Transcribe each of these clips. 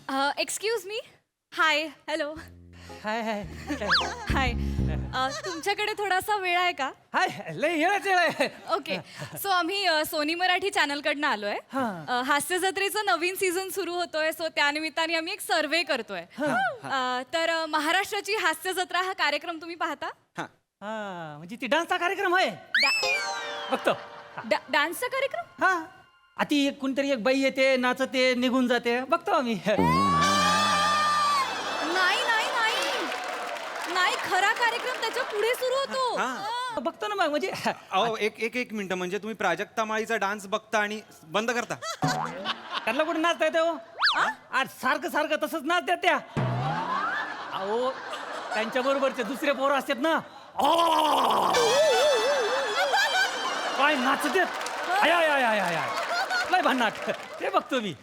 Excuse me. हाय. Hello. हाय हाय हाय. तुमच्याकडे थोडासा वेळ आहे का? हाय लय येळच आहे. ओके. सो आम्ही सोनी मराठी चॅनलकडनं आलोय. हास्य जत्रेचं नवीन सीझन सुरू होतोय, सो त्यानिमित्ताने आम्ही एक सर्वे करतोय. तर महाराष्ट्राची हास्य जत्रा हा कार्यक्रम तुम्ही पाहता? हा म्हणजे ती डान्सचा कार्यक्रम आहे. बघतो. डान्सचा कार्यक्रम? हा आती कोणतरी एक बाई येते, नाचते, निघून जाते, बघतो आम्ही. नाही नाही नाही नाही, खरा कार्यक्रम त्याच्या पुढे सुरू होतो. बघतो ना मग. म्हणजे अहो एक मिनिट, म्हणजे तुम्ही प्राजक्ता माळीचा डान्स बघता आणि बंद करता? त्यांना कुठे नाचता येते हो? आज सारखं सारखं तसंच नाच द्या त्या. अहो त्यांच्या बरोबरचे दुसरे पोरं असतात ना, काय नाचतेत, आय आय आय आय आय लय भन्नाट, ते बघतो मी.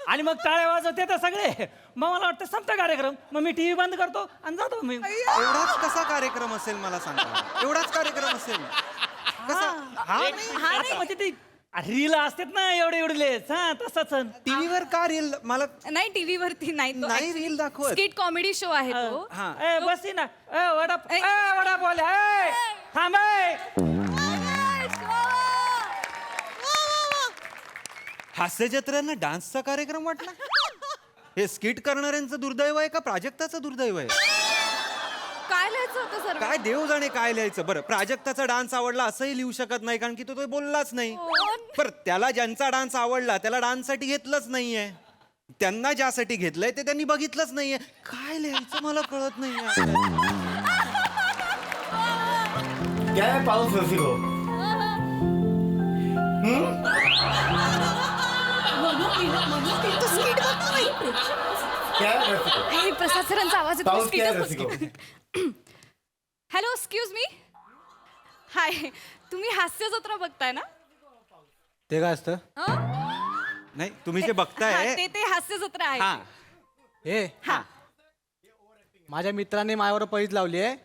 आणि मग टाळ्या वाजवते तर सगळे, मग मला वाटतं संपता कार्यक्रम, मग मी टीव्ही बंद करतो आणि जातो मी. एवढाच कसा कार्यक्रम असेल मला सांगा? एवढाच कार्यक्रम असेल कसा? हा नाही, म्हणजे ती रील असतात ना एवढे एवढेलेच, हा तसंच. टीव्हीवर का रील? मला नाही, टीव्ही वरती नाही, नाही रील दाखवत. स्किट कॉमेडी शो आहे तो. ए बसी ना, ए वडा बोल, ए थांब, हास्य जत्रेनं डान्सचा कार्यक्रम वाटला? हे स्किट करणाऱ्यांचं दुर्दैव आहे का प्राजक्ताचं दुर्दैव आहे? काय लिहायचं होतं सर? काय देव जाणे काय लिहायचं. बरं, प्राजक्ताचा डान्स आवडला असंही लिहू शकत नाही, कारण की तो बोललाच नाही. पर त्याला ज्यांचा डान्स आवडला त्याला डान्ससाठी घेतलंच नाहीये, त्यांना ज्यासाठी घेतलंय ते त्यांनी बघितलंच नाहीये. काय लिहायचं मला कळत नाहीये. क्या है पाउस रसिको? क्या है रसिको? प्रसाद सरांचा आवाज पाऊस क्या है येतो. रसिको? Hello, excuse me. हाय, तुम्ही हास्य जत्रा बघताय ना? ते काय असतं? नाही, तुम्ही जे हा, बघताय ते हास्य जत्रा आहे. हा हे हा. माझ्या मित्राने मायावर पैज लावली आहे.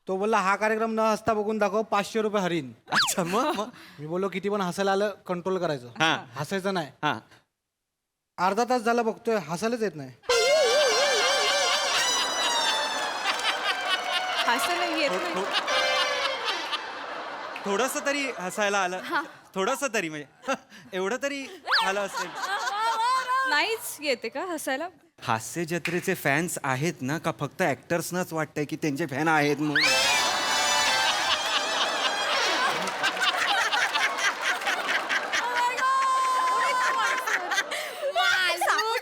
तो बोलला हा कार्यक्रम न हसता बघून दाखव, 500 रुपये हरीन. अच्छा, मग मी बोललो किती पण हसायला आलं कंट्रोल करायचं, हा. हसायचं नाही. हा अर्धा तास झाला बघतोय, हसायलाच येत नाही. हास्याला येत नाही. थोडस तरी हसायला आलं, थोडस तरी, म्हणजे एवढं तरी आलं असेल. नाहीच येते का हसायला? हास्य जत्रेचे फॅन्स आहेत ना, का फक्त ऍक्टर्सनाच वाटतंय की त्यांचे फॅन आहेत म्हणून?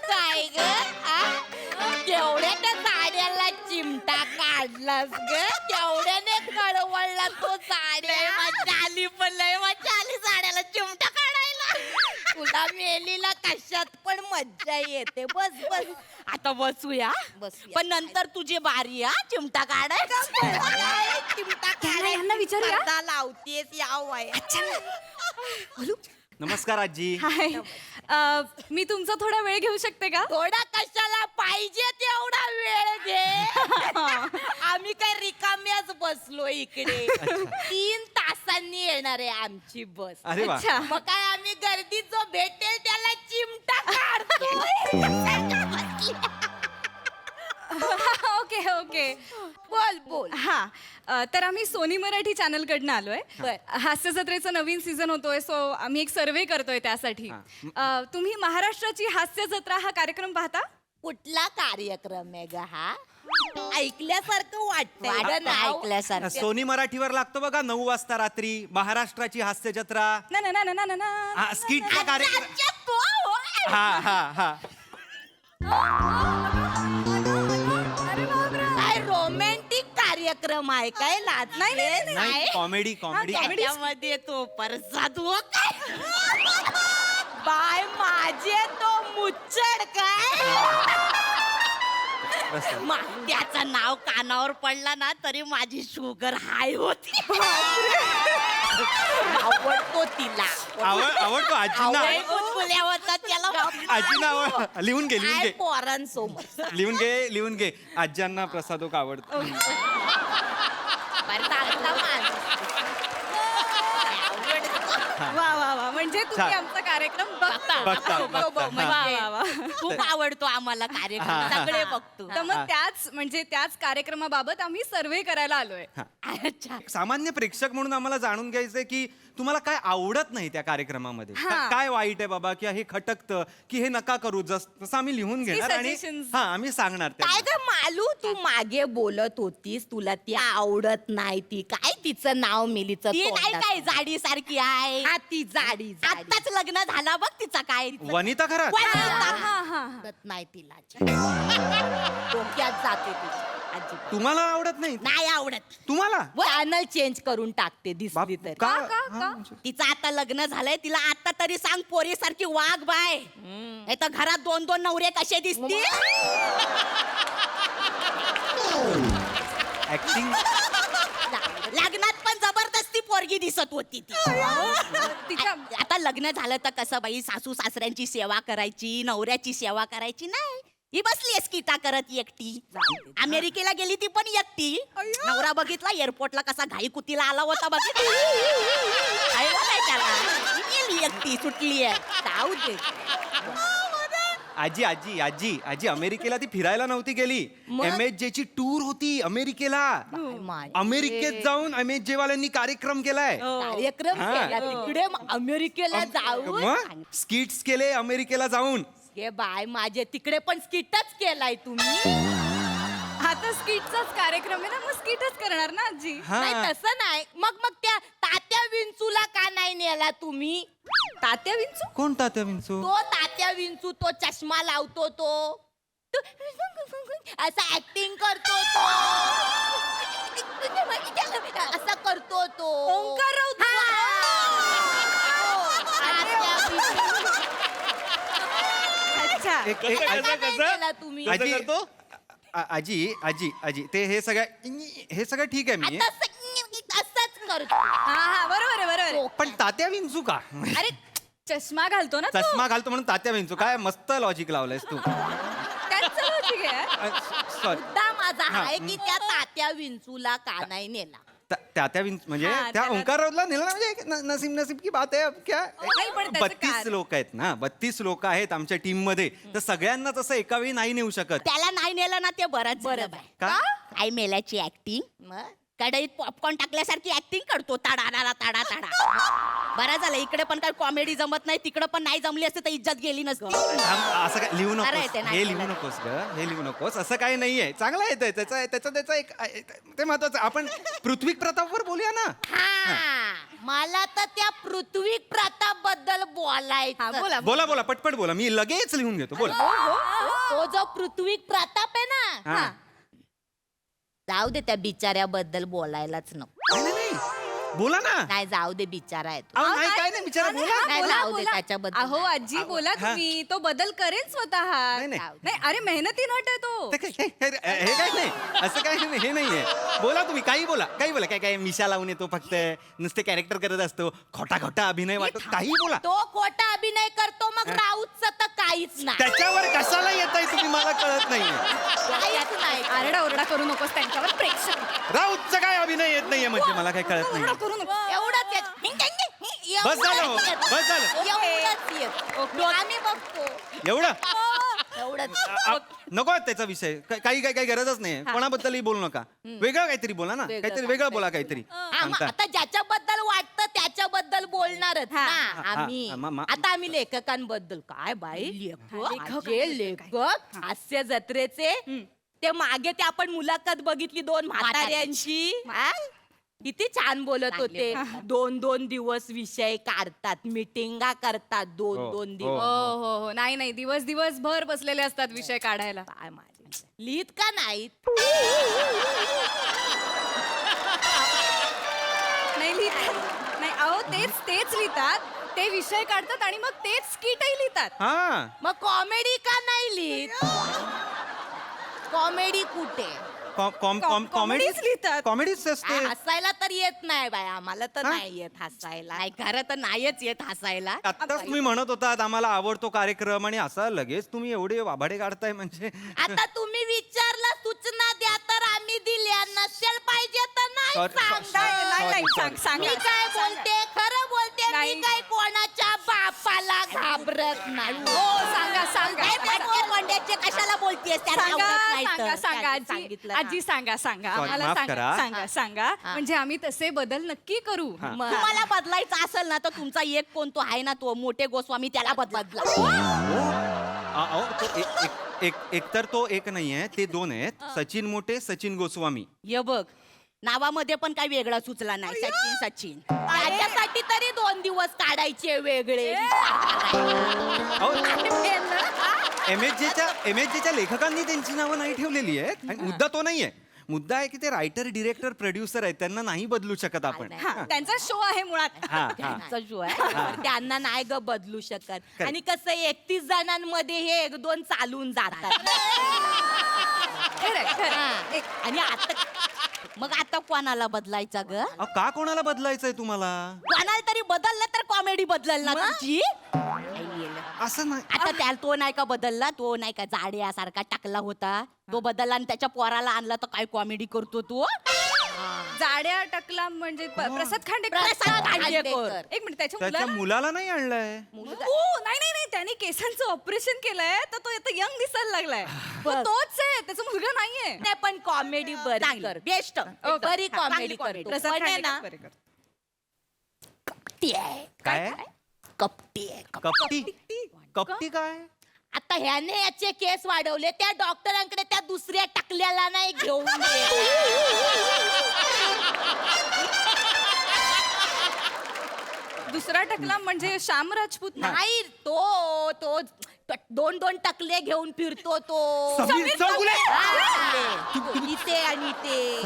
काय ग? केवढ्या त्या साड्याला चिमटा काढलास ग? केवढ्याने कळवळला तो साड्या. मजा आली, पण लय मजा आली साड्याला चिमटा काढायला. तुला मेलीला कशात पण मज्जा येते. बस बस, आता बसूया. पण नंतर तुझी बारी, हा चिमटा काढायचा. चिमटा यांना विचारूया. काढायला लावतेस या वयात. नमस्कार आजी. हाय. मी तुमचा थोडा वेळ घेऊ शकते का? थोडा कशाला, पाहिजे तेवढा वेळ घे. आम्ही काय रिकाम्याच बसलो इकडे. 3 तासांनी येणार आहे आमची बस. अरे वा. अच्छा. मग काय आम्ही गर्दीत जो भेटेल त्याला चिमटा काढतो. Okay okay. बोल बोल. हा, तर आम्ही सोनी मराठी चॅनलकडनं आलोय. बर. हास्य जत्रेचं नवीन सीझन होतोय, सो आम्ही एक सर्वे करतोय त्यासाठी. तुम्ही महाराष्ट्राची हास्य जत्रा हा कार्यक्रम पाहता? कुठला कार्यक्रम आहे ग हा? ऐकल्यासारखं वाटतंय. ऐकल्यासारखं. सोनी मराठीवर लागतो बघा 9 वाजता रात्री, महाराष्ट्राची हास्य जत्रा. ना ना ना ना ना ना. हा, स्किटचा कार्यक्रम. अच्छा, तो होय. हा हा हा काय रोमॅन्टिक कार्यक्रम आहे काय? लाज नाही, कॉमेडी कॉमेडी. त्यामध्ये तो प्रसाद हो काय? बाय माझे तो मुच्चड काय? त्याचं नाव कानावर पडला ना तरी माझी शुगर हाय होती. आवडतो तिला. आवडतो आजींना. आवडतो होता त्याला. आजींना लिहून घे, लिहून काय घे, पोरांसोबत. लिहून घे. आज्यांना प्रसादोक आवडतो. बरं, चांगला माणूस. आवडतो. वा वा वा, म्हणजे तुम्ही छान. आमचा कार्यक्रम बघतो खूप आवडतो आम्हाला कार्यक्रम सगळे बघतो तर मग त्याच कार्यक्रमाबाबत आम्ही सर्वे करायला आलोय. अच्छा सामान्य प्रेक्षक म्हणून आम्हाला जाणून घ्यायचंय की तुम्हाला काय आवडत नाही त्या कार्यक्रमामध्ये हा. काय वाईट आहे बाबा की हे खटकतं की हे नका करू जसं आम्ही लिहून घेणार आणि suggestions. हा आम्ही सांगणार काय त्यांना. ग मालू तू मागे बोलत होतीस तुला ती आवडत नाही ती काय तिचं नाव मिलीचं ती नाही काय जाडी सारखी आहे हा ती जाडी आताच लग्न झाला बघ तिचा काय वनिता खरात आवडत नाही तिला डोक्यात जाते ती अजिबात तुम्हाला आवडत नाही नाही आवडत तुम्हाला चॅनल चेंज करून टाकते दिसली तरी का? तिचं आता लग्न झालंय तिला आता तरी सांग पोरी सारखी वाघ बाय नाही तर घरात 2-2 नवरे कसे दिसतील ऍक्टिंग लग्नात पण जबरदस्ती पोरगी दिसत होती ती आता लग्न झालं तर कसं बाई सासू सासऱ्यांची सेवा करायची नवऱ्याची सेवा करायची नाही ही बसली स्किटा करत एकटी अमेरिकेला गेली ती पण एकटी नवरा बघितला एअरपोर्टला कसा घाई कुतीला आला होता बघितला त्याला ही गेली एकटी सुटली आहे जाऊ दे आजी आजी आजी आजी अमेरिकेला ती फिरायला नव्हती गेली मग? MHJ ची टूर होती अमेरिकेला अमेरिकेत जाऊन MHJ वाल्यांनी कार्यक्रम केलाय कार्यक्रम हा. केला तिकडे अमेरिकेला जाऊन मग स्किट्स केले अमेरिकेला जाऊन हे बाय माझे तिकडे पण स्किटच केलाय तुम्ही आता स्किटचाच कार्यक्रम आहे ना मग स्किटच करणार ना आजी. हा. नाही तसं नाही मग त्या तात्या विंचूला का नाही नेला तुम्ही तात्या विंचू कोण तात्या विंचू तो तात्या विंचू तो चष्मा लावतो तो असं ऍक्टिंग करतो तो असं करतो तो ओंकार राऊत. तात्या विंचू. अच्छा का नाही नेला तुम्ही आजी आजी आजी आजी ते हे सगळं ठीक आहे मी असंच करतो हा बरोबर आहे बरोबर आहे. पण तात्या विंचू का अरे चष्मा घालतो ना तो. चष्मा घालतो म्हणून तात्या विंचू काय मस्त लॉजिक लावलंयस तू त्यांचं logic आहे. सॉरी मुद्दा माझा आहे की त्या तात्या विंचूला का नाही नेला तात्या विंचू म्हणजे हा, त्या त्याला- ओंकार राऊतला नेलं ना, म्हणजे नसीब नसीब की बात आहे अब क्या नाही, पण त्याचं 32 कारण- लोक आहेत ना 32 लोक आहेत आमच्या टीम मध्ये तर सगळ्यांनाच असं एका वेळी नाही नेऊ शकत त्याला नाही नेलं ना ते बरंच बरं का? काय मेल्याची ऍक्टिंग कढईत पॉपकॉर्न टाकल्यासारखी ऍक्टिंग करतो ताडा ताडा बरं झालं इकडे पण काय कॉमेडी जमत नाही तिकडे पण नाही जमली असते तर इज्जत गेली नसती असं काय लिहू अरे, नकोस ते नाही हे लिहू केलं. नकोस ग हे लिहू नकोस असं काही नाहीये चांगलं येतंय त्याचा एक ते महत्वाचं आपण पृथ्वी प्रतापवर बोलूया ना हा मला तर त्या पृथ्वी प्रताप बद्दल बोलायचं बोला बोला बोला पटपट बोला मी लगेच लिहून घेतो बोला तो जो पृथ्वी प्रताप आहे ना हा. जाऊ दे त्या बिचाऱ्याबद्दल बोलायलाच नको नाही, नाही, नाही. बोला ना नाही जाऊ दे बिचारा आहे तो. अहो, नाही काय नाही बिचारा बोला नाही, जाऊ दे त्याच्याबद्दल. अहो आजी बोला तुम्ही तो बदल करेल स्वतः नाही, नाही. नाही अरे मेहनती नट आहे तो. ते हे काय नाही असं काय नाही हे नाहीये बोला तुम्ही काही बोला काय काय मिशा लावून येतो फक्त नुसते कॅरेक्टर करत असतो खोटा खोटा अभिनय वाटतो काही बोला तो खोटा अभिनय करतो मग राऊतच तर काहीच नाही त्याच्यावर कशाला येताय तुम्ही मला कळत नाहीये काहीच नाही आरडा ओरडा करू नकोस त्यांच्यावर प्रेक्षक राऊतचा काय अभिनय येत नाहीये म्हणजे मला काय कळत नाही करू नको. एवढंच येत. बस झालं हो, एवढंच येत. बस झालं. एवढंच येत. आम्ही बघतो एवढं एवढंच नको त्याचा विषय काही गरजच नाही कोणाबद्दलही बोलू नका वेगळं काहीतरी बोला ना काहीतरी वेगळं बोला काहीतरी हा, मग सांगता. आता ज्याच्याबद्दल वाटतं त्याच्याबद्दल बोलणारच ना हा, आम्ही हा, आता आम्ही लेखकांबद्दल काय बाई लेखक. जे लेखक हास्य जत्रेचे ते मागे ते आपण मुलाखत बघितली 2 म्हाताऱ्यांची हा? किती छान बोलत होते 2-2 दिवस विषय काढतात मिटिंगा करतात 2-2 हो, दिवस हो हो हो नाही नाही दिवस भर बसलेले असतात विषय काढायला. काय माझे लिहित का नाहीत नाही लिहितात नाही अहो तेच लिहितात ते विषय काढतात आणि मग तेच स्किटही लिहितात. हा मग कॉमेडी का नाही लिहित कॉमेडी कुठे कॉमेडीच लिहितात. कॉमेडीच असते हसायला तर येत नाही बाय आम्हाला तर नाही येत हसायला नाही खरं तर नाहीच येत हसायला आत्ताच तुम्ही म्हणत होतात आम्हाला आवडतो कार्यक्रम आणि असा लगेच तुम्ही एवढे वाभाडे काढताय म्हणजे आता तुम्ही विचारला सूचना द्या तर आम्ही दिल्या नसेल पाहिजे तर नाही Sorry, सांगता sorry, येणार. sorry, नाही, sorry. सांगा. मी काय बोलते खरं बोलते मी नाही. काय कोणाच्या बापाला कोणाला घाबरत नाही हो सांगा सांगा काय फाटके कोंड्याचे कशाला बोलतेस त्याला सांगा आवडत नाही सांगा तर. सांगा त्याने आजी सांगितलं ना. आजी सांगा सांगा Sorry, आम्हाला माफ सांगा करा. सांगा सांगा म्हणजे आम्ही तसे बदल नक्की करू तुम्हाला बदलायचं असेल ना तर तुमचा एक कोण तो आहे ना तो मोठे गोस्वामी त्याला बदला अहो, तो एकतर तो एक नाहीये ते दोन आहेत सचिन मोठे सचिन गोस्वामी. ये बघ नावामध्ये पण काही वेगळा सुचला नाही सचिन सचिन त्याच्यासाठी तरी 2 दिवस काढायचे वेगळे MHJ च्या लेखकांनी त्यांची नावं नाही ठेवलेली आहेत आणि मुद्दा तो नाहीये. मुद्दा आहे की ते रायटर डिरेक्टर प्रोड्युसर आहेत त्यांना नाही बदलू शकत आपण. हा, त्यांचा शो आहे मुळात हा, हा. त्यांचा जो आहे त्यांना नाही ग बदलू शकत आणि कसं 31 जणांमध्ये हे 1-2 चालून जातात खरंय, खरंय. हा. आणि आता मग आता कोणाला बदलायचा ग अहो, का कोणाला बदलायचंय तुम्हाला? कोणाला तरी बदललं तर कॉमेडी बदलल ना तुझी असं नाही. आता त्याला तो नाही का बदलला तो नाही का जाड्यासारखा टाकला होता तो बदलला आणि त्याच्या पोराला आणला तर काय कॉमेडी करतो तो जाड्या टकला म्हणजे प्रसाद खांडेकर प्रसाद खांडेकर. एक मिनिट त्याच्या त्याच्या मुलाला मुलाला नाही आणलंय. नाही नाही नाही त्याने केसांचं ऑपरेशन केलंय तर तो आता यंग दिसायला लागलाय तो तोच आहे त्याचा मुलगा नाहीये नाही पण कॉमेडी बरी कर बेस्ट बरी कॉमेडी करतो प्रसाद पण आहे ना खांडेकर बरे करतो. कपटी आहे काय? कपटी आहे कपटी कपटी काय? आता ह्याने याचे केस वाढवले त्या डॉक्टरांकडे त्या दुसऱ्या टाकल्याला नाही घेऊन दुसरा टकला म्हणजे श्याम राजपूत ना नाही तो तो 2-2 टकले घेऊन फिरतो तो समीर चौगुले. हा, इथे आणि ते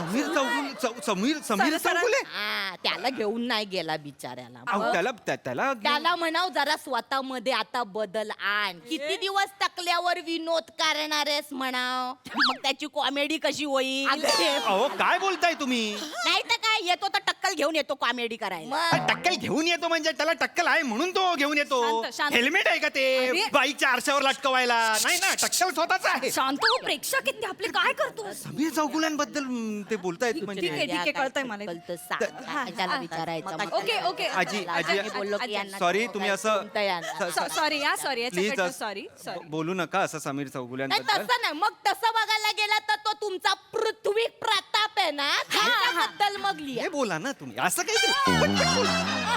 समीर चौगुले. हा, त्याला घेऊन नाही गेला बिचाऱ्याला अहो, त्याला त्याला म्हणाव जरा स्वतःमध्ये आता बदल आण किती दिवस टकल्यावर विनोद करणारेस म्हणाव मग त्याची कॉमेडी कशी होईल अहो काय बोलताय तुम्ही? नाही तर काय येतो तर टक्कल घेऊन येतो कॉमेडी करायला टक्कल घेऊन येतो म्हणजे त्याला टक्कल आहे म्हणून तो घेऊन येतो. शांत, शांत. हेल्मेट आहे का ते अरे. बाईकच्या आरशावर लटकवायला? नाही ना, टक्कल स्वतःच आहे. शांत हो प्रेक्षक आहेत ते आपले काय करतो समीर चौगुल्यांबद्दल ते बोलतायत ठीक म्हणजे आहे, ठीक आहे, कळतंय मला. कळतं, सांग. त्याला विचारायचं मग. Okay, okay. आजी आजी, मी बोललो की यांना सॉरी तुम्ही असं कोणतं यांना? सॉरी या सॉरी प्लीज याच्याकडनं सॉरी बोलू नका असं समीर नाही चौगुल्यांबद्दल. तसं नाही मग तसं बघायला गेला तर तो तुमचा पृथ्वी प्रताप आहे ना त्याच्याबद्दल मग लिहा हे बोला ना तुम्ही असं काहीतरी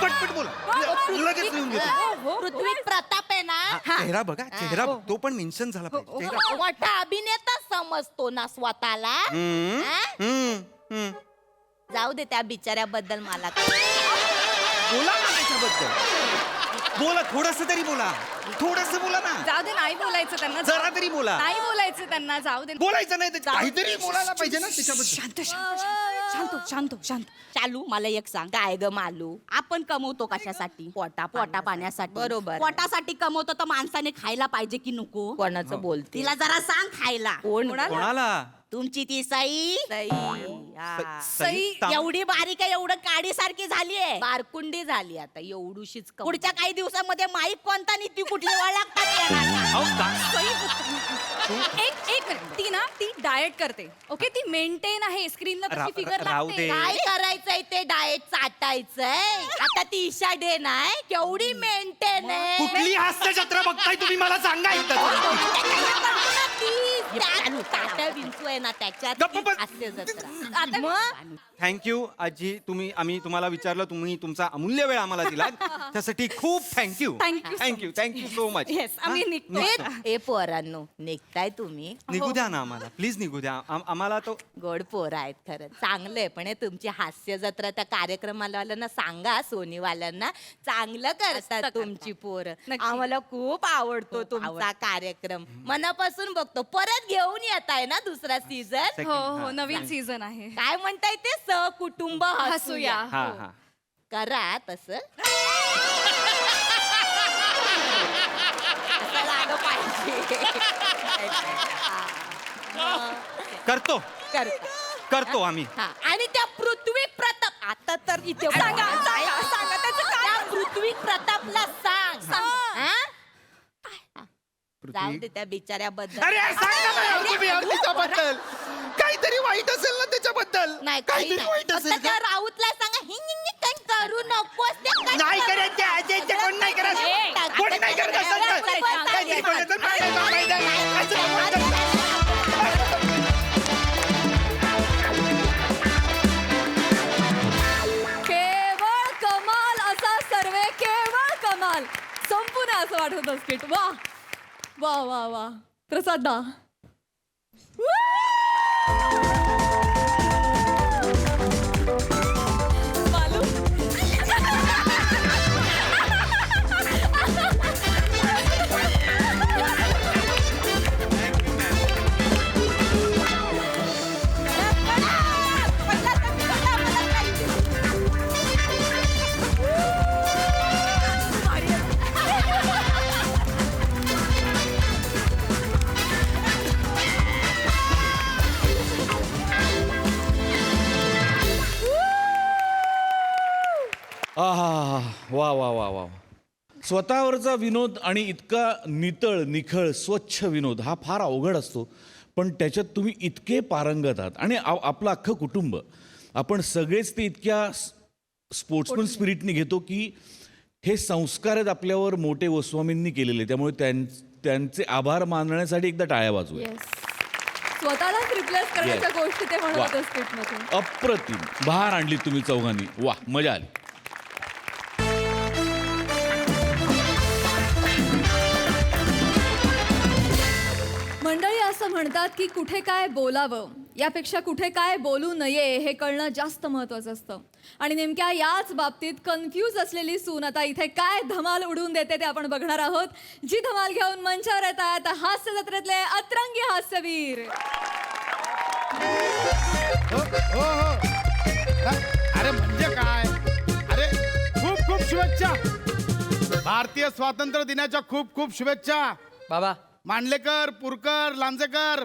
पटपट बोला लगेच लिहून घेतो. पृथ्वी प्रताप आहे ना चेहरा बघा चेहरा तो पण मेन्शन झाला पाहिजे चेहरा. मोठा अभिनेता समजतो ना स्वतःला हम्म, हा? हम्म, हम्म. जाऊ दे त्या बिचाऱ्याबद्दल मला काय. बोला ना त्याच्याबद्दल बोला थोडस तरी बोला थोडस बोला ना जाऊ दे नाही बोलायचं त्यांना जरा तरी बोला. नाही बोलायचं त्यांना जाऊ दे बोलायचं नाही तर काहीतरी बोलायला पाहिजे ना त्याच्याबद्दल. शांत शांत शांत शांत शांत चालू मला एक सांग काय ग मालू आपण कमवतो कशासाठी पोटा पाण्यासाठी बरोबर पोटासाठी कमवतो तर माणसाने खायला पाहिजे की नको कोणाचं बोलते तिला जरा सांग खायला कोण कोणाला? तुमची ती सई सई ताम- एवढी बारीक आहे एवढं काडी सारखी झालीये बारकुंडी झाली आता एवढूशीच पुढच्या काही दिवसामध्ये माईक कोणता आणि ती कुठली ओळखतात अहो, का- एक मिनिट ती ना ती डाएट करते ओके ती मेंटेन आहे स्क्रीनला रा- कशी फिगर राहू दे. काय करायचंय ते डाएट चाटायचंय आता ती ईशा डे नाही केवढी मेंटेन आहे कुठली हास्य जत्रा बघताय तुम्ही मला सांगा एकदा. गप्प बस. थँक्यू आजी आम्ही तुम्हाला विचारलं तुम्ही तुमचा अमूल्य वेळ आम्हाला दिला त्यासाठी खूप thank you Thank you so thank you so much. Yes, आम्ही निघतो. ए पोरांनो निघताय तुम्ही निघू द्या ना आम्हाला प्लीज निघू द्या आम्हाला तो गोड पोरं आहेत खरं चांगलंय पण हे तुमची हास्य जत्रा त्या कार्यक्रमाला सांगा सोनीवाल्यांना चांगलं करतात तुमची पोरं नक्की. आम्हाला खूप आवडतो तुमचा कार्यक्रम मनापासून बघतो परत घेऊन येत आहे ना दुसरा सीझन Second, हो हा. हो नवीन सीझन आहे काय म्हणताय ते सहकुटुंब हसूया हसूया हा हो. हा करा तसं तसं झालं पाहिजे करतो करतो आम्ही हा आणि त्या पृथ्वी प्रताप आता तर इथे सांगा, सांगा, सांगा, त्याचं काय? त्या पृथ्वी प्रतापला सांग हा? जाऊ दे त्या बिचाऱ्याबद्दल अरे सांगा ना यार तुम्ही यार त्याच्याबद्दल काहीतरी वाईट असेल ना त्याच्याबद्दल नाही काही काहीतरी नाही वाईट फक्त असेल त्या का? राऊतला सांगा हिंग हिंग कंक करू नकोस ते कट नाही करू. करायचे अजयचे कोण नाही करत कोण नाही करत असं नाही. काहीतरी कोणाचं पाय नाही पाहिजे. असं कोण केवळ कमाल असा सर्वे, केवळ कमाल. संपूर्ण असं वाटत होतं स्किट. वा वा वा वा. प्रसाद दा. मालू. आहा वा वा वा वा स्वतःवरचा विनोद आणि इतका नितळ निखळ स्वच्छ विनोद हा फार अवघड असतो, पण त्याच्यात तुम्ही इतके पारंगत आहात आणि आपलं अख्खं कुटुंब आपण सगळेच ते इतक्या स्पोर्ट्समन स्पिरिटने घेतो की हे संस्कार आहेत आपल्यावर मोठे गोस्वामींनी केलेले, त्यामुळे त्यांचे आभार मानण्यासाठी एकदा टाळ्या वाजवूया. स्वतःलाच रिप्लेस करण्याच्या गोष्टी ते म्हणत वा. होते स्किटमध्ये. अप्रतिम बहार आणली तुम्ही चौघांनी. वा मजा आली. मंडळी असं म्हणतात की कुठे काय बोलावं यापेक्षा कुठे काय बोलू नये हे कळणं जास्त महत्वाचं असतं. आणि नेमक्या याच बाबतीत कन्फ्यूज असलेली सून आता इथे काय धमाल उडवून देते ते आपण बघणार आहोत. जी धमाल घेऊन मंचावर येत आहेत हास्य जत्रेतले अतरंगी हास्यवीर. हो हो अरे म्हणजे काय, अरे खूप खूप शुभेच्छा. भारतीय स्वातंत्र्य दिनाच्या खूप खूप शुभेच्छा. बाबा मांडलेकर, पुरकर, लांजेकर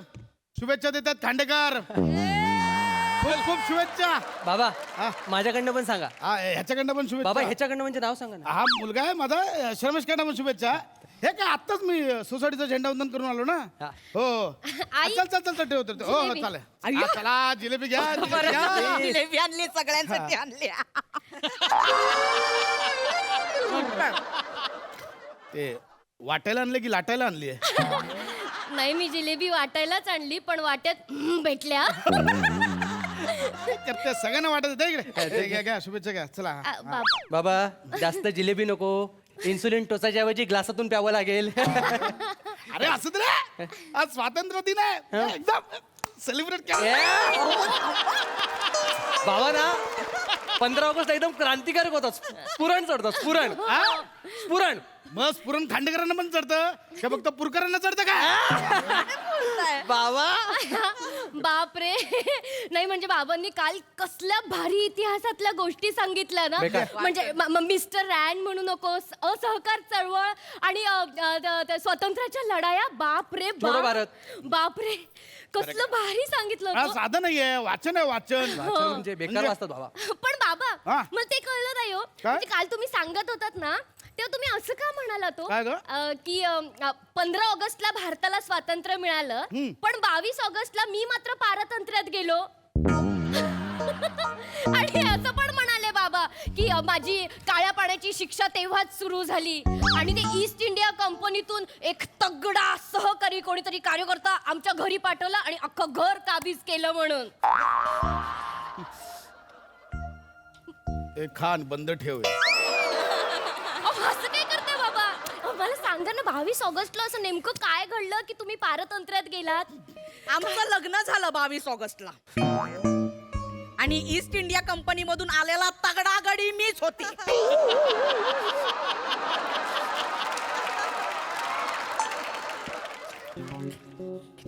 शुभेच्छा देतात. खांडेकर खूप खूप शुभेच्छा. बाबा हा. माझ्याकडनं पण सांगा. ह्याच्याकडनं पण शुभेच्छा. बाबा ह्याच्याकडनं म्हणजे नाव सांगा ना. हा मुलगा आहे माझा श्रमेशकडनं पण शुभेच्छा. हे काय आत्ताच मी सोसायटीचं झेंडावंदन करून आलो ना. हा. हो चल चल चल ठेव ठेव. हो हो चालेल. चला जिलेबी घ्या, जिलेबी घ्या. जिलेबी आणली सगळ्यांसाठी आणली. ते वाटायला आणले की लाटायला आणली आहे? नाही मी जिलेबी वाटायलाच आणली पण वाट्यात भेटल्या. ते सगळ्यांना वाटत होतं इकडे. हे घ्या घ्या शुभेच्छा घ्या. चला बाबा जास्त जिलेबी नको, इन्सुलिन टोचाच्या ऐवजी ग्लासातून प्यावं लागेल. अरे असं रे, आज स्वातंत्र्य दिन आहे एकदम सेलिब्रेट केलं. बाबा ना 15 ऑगस्ट एकदम क्रांतिकारक होता. स्फुरण चढतो स्फुरण. स्फुरण मग स्फुरण खांडेकरांना पण चढतं का फक्त पुरकरांना चढतं का? बाबा बापरे. नाही म्हणजे बाबांनी काल कसल्या भारी इतिहासातल्या गोष्टी सांगितल्या ना. म्हणजे मिस्टर रॅन म्हणू नकोस, असहकार चळवळ आणि स्वातंत्र्याच्या लढाया. बापरे छोडो भारत. बापरे कसलं भारी सांगितलं हा, होतं. साधं नाहीये, वाचन आहे वाचन. म्हणजे बेकार वाचतात बाबा. पण बाबा हा. मला ते कळलं नाही हो. काय? म्हणजे काल तुम्ही सांगत होतात ना तेव्हा तुम्ही असं का म्हणाला तो काय गं? की 15 ऑगस्टला भारताला स्वातंत्र्य मिळालं पण 22 ऑगस्टला मी मात्र पारतंत्र्यात गेलो. आणि असं पण म्हणाले बाबा की माझी काळ्या पाण्याची शिक्षा तेव्हाच सुरू झाली आणि ते ईस्ट इंडिया कंपनीतून एक तगडा सहकारी कोणीतरी कार्यकर्ता आमच्या घरी पाठवला आणि अख्खं घर काबीज केलं म्हणून. खान बंद ठेव. असं काय करते बाबा. मला सांगा ना 22 ऑगस्टला असं नेमकं काय घडलं की तुम्ही पारतंत्र्यात गेलात. आमचं लग्न झालं 22 ऑगस्टला आणि ईस्ट इंडिया कंपनी मधून आलेला तगडा गडी मीच होती.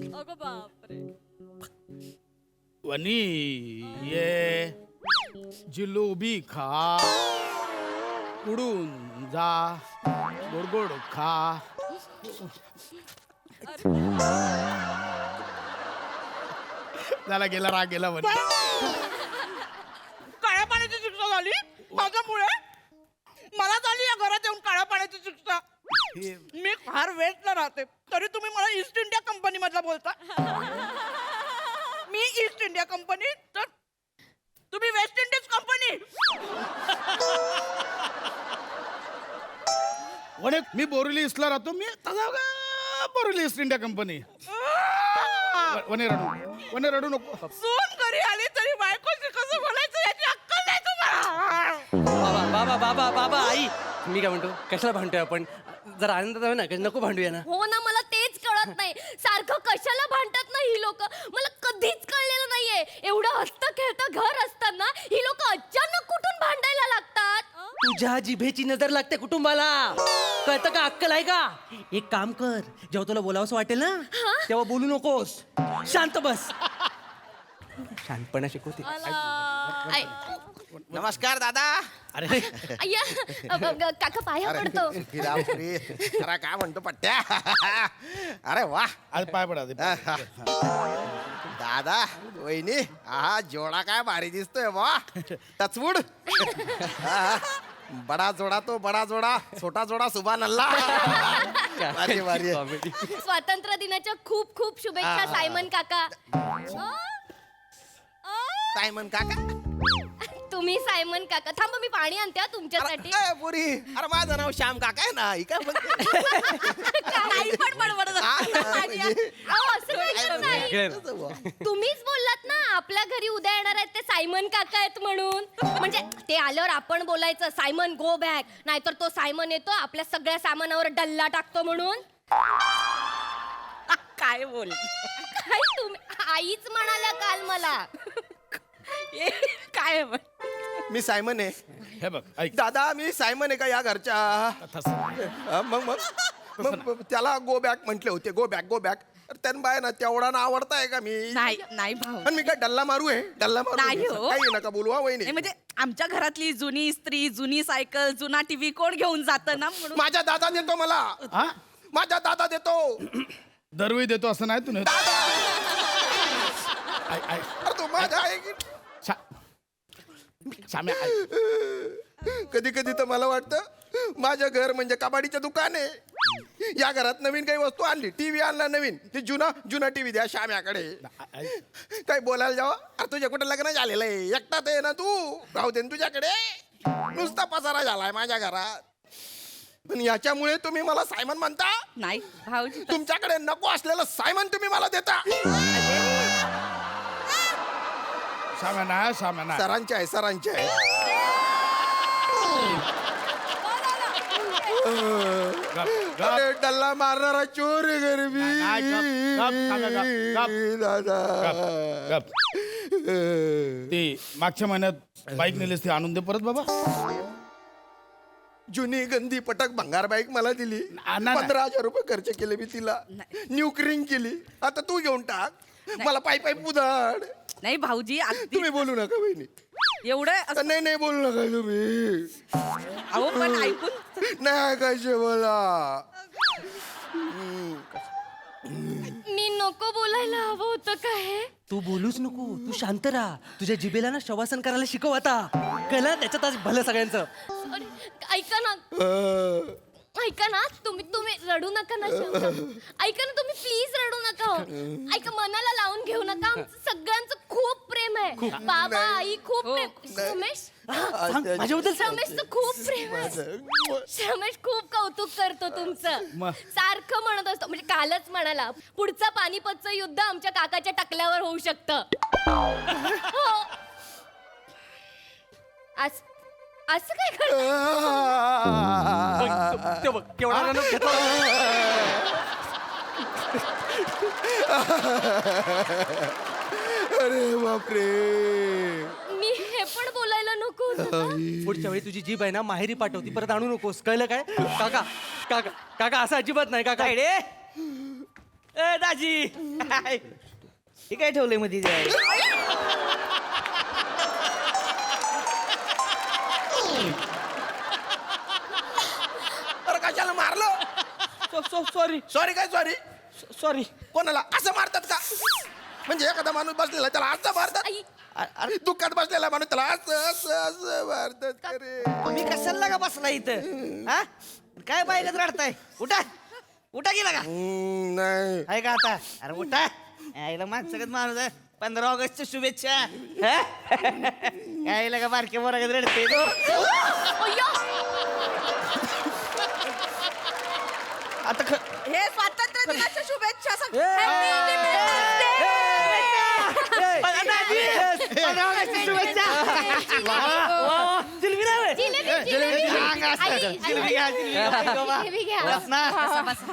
अगं बापरे. वनी ये जिलोबी खा, उडून जा, गोड गोड खा. झाला गेला राग गेला वनी. काळ्या पाण्याची शिक्षा झाली माझ्यामुळे. मला झाली या घरात येऊन काळ्या पाण्याची शिक्षा. मी फार वेस्टला राहते तरी तुम्ही मला ईस्ट इंडिया कंपनी मधला बोलता. मी ईस्ट इंडिया कंपनी तर तुम्ही वेस्ट इंडिज कंपनी. वने मी बोरिवली ईस्टला राहतो. मी बोरिवली ईस्ट इंडिया कंपनी. वने रडू नको. सून घरी आली तरी बायकोशी कसं बोलायचं याची अक्कल नाही तुम्हाला. बाबा बाबा बाबा आई मी काय म्हणतो कशाला भांडतोय आपण जरा आनंदात आहे ना नको भांडूया ना. हो ना, मला तेच कळत नाही. सारखं कशाला भांडतात ना ही लोक. मला कधीच कळलेलं नाहीये. एवढं हसतं खेळतं घर असताना ही लोक अचानक कुठून भांडायला लागतात. तुझ्या जिभेची नजर लागते कुटुंबाला. कळतं का अक्कल आहे का. एक काम कर जेव्हा तुला बोलावंसं वाटेल ना तेव्हा बोलू नकोस. शांत बस. शांतपणा शिकवते. नमस्कार दादा. अरे अय्या, काका पाया पडतो. अरे काय म्हणतो पट्ट्या. अरे वा. आज पाय पडा. दादा वहिनी हा जोडा काय भारी दिसतोय वा. टचवूड. बडा जोडा तो बडा जोडा छोटा जोडा सुभान अल्लाह. भारी भारी. स्वातंत्र्य दिनाच्या खूप खूप शुभेच्छा सायमन काका. सायमन काका. तुम्ही सायमन काका. थांबा मी पाणी आणते हा तुमच्यासाठी. अरे पुरी. अरे माझं नाव श्याम काका आहे ना. ही काय म्हणते. नाही पण बडबडत असते. अहो, असं काही करत नाही. तुम्हीच बोललात ना आपल्या घरी उद्या येणार आहेत ते सायमन काका आहेत म्हणून. म्हणजे ते आल्यावर आपण बोलायचं सायमन गो बॅक. नाहीतर तो सायमन येतो आपल्या सगळ्या सामानावर डल्ला टाकतो म्हणून. काय बोल. काय तुम्ही आईच म्हणाल्या काल मला. काय म्हण. मी सायमन आहे. हे बघ ऐक. दादा मी सायमन आहे का या घरच्या. मग मग मग त्याला गो बॅक म्हटले होते. Go back go back. त्यान बाय ना तेवढा ना आवडताय का मी. नाही नाही भाऊ. पण मी काय डल्ला मारू आहे. डल्ला मारू नाही हो. काही नका बोलू हा वहिनी. नाही, म्हणजे आमच्या घरातली जुनी इस्त्री जुनी सायकल जुना टीव्ही कोण घेऊन जातं ना म्हणून. माझा दादा देतो मला. हा माझा दादा देतो. दरवेळी देतो असं नाही. तू नाही. अरे तू माझा आहे की. श्याम्या ऐक. कधी कधी तर मला वाटतं माझं घर म्हणजे कबाडीचं दुकान आहे. या घरात नवीन काही वस्तू आणली. टीव्ही आणला नवीन. ते जुना टीव्ही द्या श्याम्याकडे. काही बोलायला जावं. अरे तुझ्या कुठं लग्न झालेलं आहे. एकटाच आहे ना तू. राहू दे ना तुझ्याकडे. नुसता पसारा झालाय माझ्या घरात. पण याच्यामुळे तुम्ही मला सायमन म्हणता. नाही भाऊजी तुमच्याकडे नको असलेलं सायमन तुम्ही मला देता. साम्या सरांचे आहे सरांचे आहे. अरे डल्ला मारणारा चोर आहे घरी मी. दादा ती मागच्या महिन्यात बाईक नेलीस ती आणून दे परत बाबा. जुनी गंदी पटक भंगार बाईक मला दिली. नाही. 15,000 रुपये खर्च केले मी तिला. न्यू क्रिंग केली. आता तू घेऊन टाक. मला पायी पायी पुदाड. नाही भाऊजी अगदी तुम्ही बोलू नका बहिणी. एवढं असं- नाही नाही बोलू नका तुम्ही. अहो पण ऐकून नाही कसे बोला. मी नको बोलायला हवं होतं काय. तू बोलूच नको. तू शांत राहा. तुझ्या जिभेला ना शवासन करायला शिकव आता. कळलं त्याच्यात आज भलं सगळ्यांचं. अरे, ऐका ना ऐका ना तुम्ही रडू नका ना शंकर. ऐका ना तुम्ही प्लीज रडू नका हो. ऐका मनाला लावून घेऊ नका. आमचं सगळ्यांचं खूप प्रेम आहे. बाबा आई खूप प्रेम. रमेश माझ्याबद्दल रमेशचं खूप प्रेम आहे. रमेश खूप कौतुक करतो तुमचं. सारखं म्हणत असतो. म्हणजे कालच म्हणाला पुढचं पानिपतचं युद्ध आमच्या काकाच्या टकल्यावर होऊ शकतं. हो. असं काय करत. ते बघ केवढा रन घेतला. अरे बापरे. मी हे पण बोलायला नको होतं. पुढच्या वेळी तुझी जीभ आहे ना माहेरी पाठवती परत आणू नकोस. कळलं काय. काका काका काका असं अजिबात नाही. काका ए दाजी हे काय ठेवलंय मध्ये. अरे कशाला मारलं. सॉरी सॉरी काय सॉरी. सॉरी. कोणाला असं मारतात का. म्हणजे एखादा माणूस बसलेला त्याला असं मारतात. आई, अरे दुःखात बसलेला माणूस त्याला असं असं असं मारतात. अरे तुम्ही कशाला का बसला इथं. हा काय बायगत रडताय. उठा उठा गेला का. नाही आहे का आता. अरे उठा. यायला माणसं माणूस आहे. 15 ऑगस्टच्या शुभेच्छा काय लगा बारके बोरा रडते तो अय्यो! आता हे स्वातंत्र्य दिनाच्या शुभेच्छा जिलबी नाही होय? जिलेबी, जिलेबी जिलेबी. सांग असं. आई, जिलेबी घ्या, जिलेबी घ्या. बाबा. जिलेबी घ्या. बस ना.